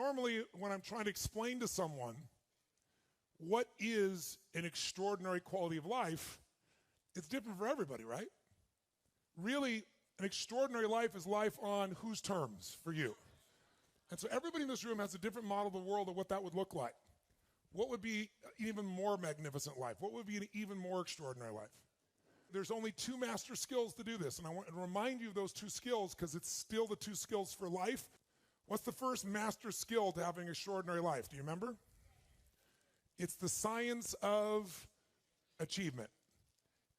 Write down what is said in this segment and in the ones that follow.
normally when I'm trying to explain to someone what is an extraordinary quality of life, it's different for everybody, right? Really, an extraordinary life is life on whose terms for you? And so everybody in this room has a different model of the world of what that would look like. What would be an even more magnificent life? What would be an even more extraordinary life? There's only two master skills to do this, and I want to remind you of those two skills because it's still the two skills for life. What's the first master skill to having an extraordinary life? Do you remember? It's the science of achievement.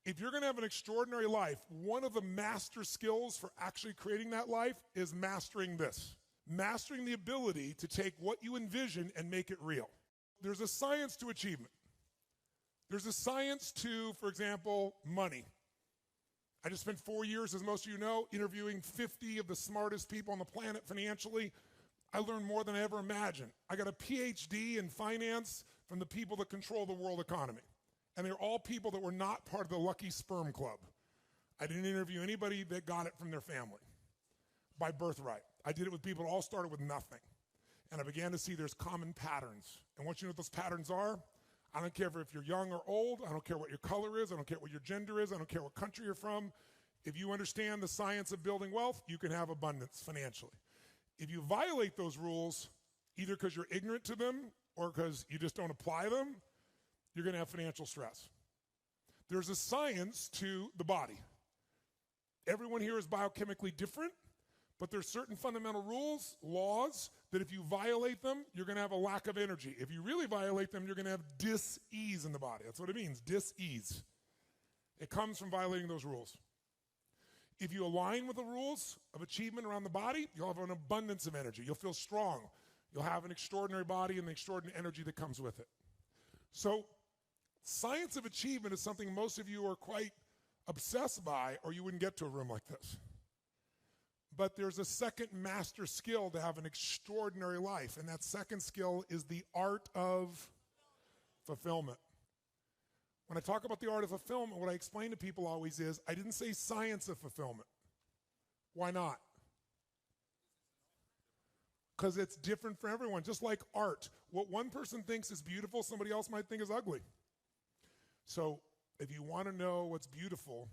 If you're going to have an extraordinary life, one of the master skills for actually creating that life is mastering this. Mastering the ability to take what you envision and make it real. There's a science to achievement. There's a science to, for example, money. I just spent 4 years, as most of you know, interviewing 50 of the smartest people on the planet financially. I learned more than I ever imagined. I got a PhD in finance from the people that control the world economy. And they're all people that were not part of the lucky sperm club. I didn't interview anybody that got it from their family by birthright. I did it with people that all started with nothing. And I began to see there's common patterns. And once you know what those patterns are, I don't care if you're young or old. I don't care what your color is. I don't care what your gender is. I don't care what country you're from. If you understand the science of building wealth, you can have abundance financially. If you violate those rules, either because you're ignorant to them or because you just don't apply them, you're going to have financial stress. There's a science to the body. Everyone here is biochemically different, but there's certain fundamental rules, laws, that if you violate them, you're going to have a lack of energy. If you really violate them, you're going to have dis-ease in the body. That's what it means, dis-ease. It comes from violating those rules. If you align with the rules of achievement around the body, you'll have an abundance of energy. You'll feel strong. You'll have an extraordinary body and the extraordinary energy that comes with it. So, science of achievement is something most of you are quite obsessed by, or you wouldn't get to a room like this. But there's a second master skill to have an extraordinary life, and that second skill is the art of fulfillment. When I talk about the art of fulfillment, what I explain to people always is, I didn't say science of fulfillment. Why not? Because it's different for everyone, just like art. What one person thinks is beautiful, somebody else might think is ugly. So if you want to know what's beautiful,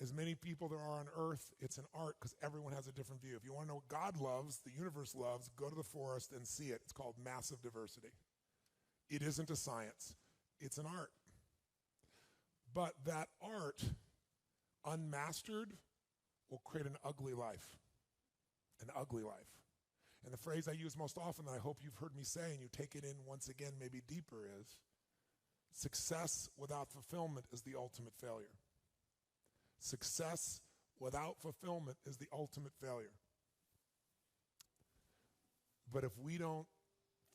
as many people there are on earth, it's an art because everyone has a different view. If you want to know what God loves, the universe loves, go to the forest and see it. It's called massive diversity. It isn't a science. It's an art. But that art, unmastered, will create an ugly life. An ugly life. And the phrase I use most often that I hope you've heard me say and you take it in once again maybe deeper is, success without fulfillment is the ultimate failure. Success without fulfillment is the ultimate failure. But if we don't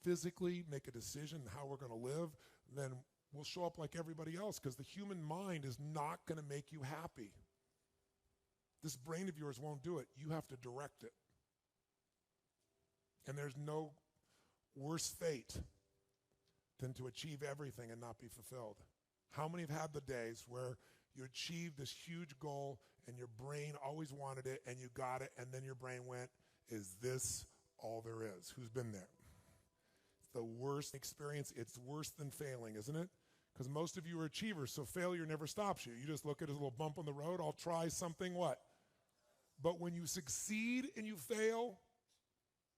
physically make a decision how we're going to live, then we'll show up like everybody else because the human mind is not going to make you happy. This brain of yours won't do it. You have to direct it. And there's no worse fate than to achieve everything and not be fulfilled. How many have had the days where you achieved this huge goal and your brain always wanted it and you got it and then your brain went, is this all there is? Who's been there? It's the worst experience. It's worse than failing, isn't it? Because most of you are achievers, so failure never stops you. You just look at it as a little bump on the road. I'll try something, what? But when you succeed and you fail,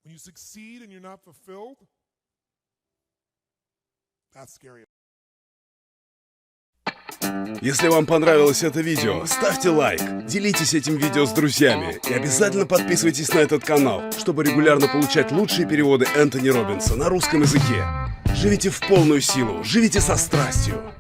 when you succeed and you're not fulfilled, that's scary. Если вам понравилось это видео, ставьте лайк, делитесь этим видео с друзьями и обязательно подписывайтесь на этот канал, чтобы регулярно получать лучшие переводы Энтони Роббинса на русском языке. Живите в полную силу, живите со страстью.